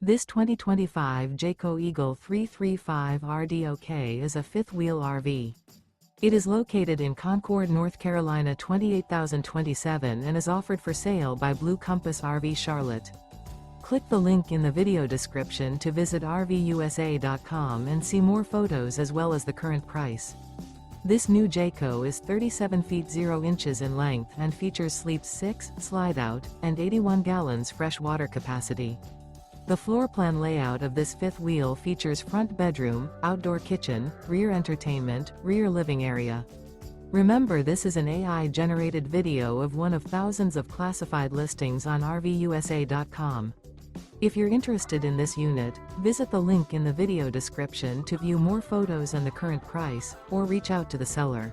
This 2025 Jayco Eagle 335 RDOK is a fifth-wheel RV. It is located in Concord, North Carolina 28027 and is offered for sale by Blue Compass RV Charlotte. Click the link in the video description to visit RVUSA.com and see more photos as well as the current price. This new Jayco is 37 feet 0 inches in length and features sleeps 6, slide-out, and 81 gallons fresh water capacity. The floor plan layout of this fifth wheel features front bedroom, outdoor kitchen, rear entertainment, rear living area. Remember, this is an AI-generated video of one of thousands of classified listings on RVUSA.com. If you're interested in this unit, visit the link in the video description to view more photos and the current price, or reach out to the seller.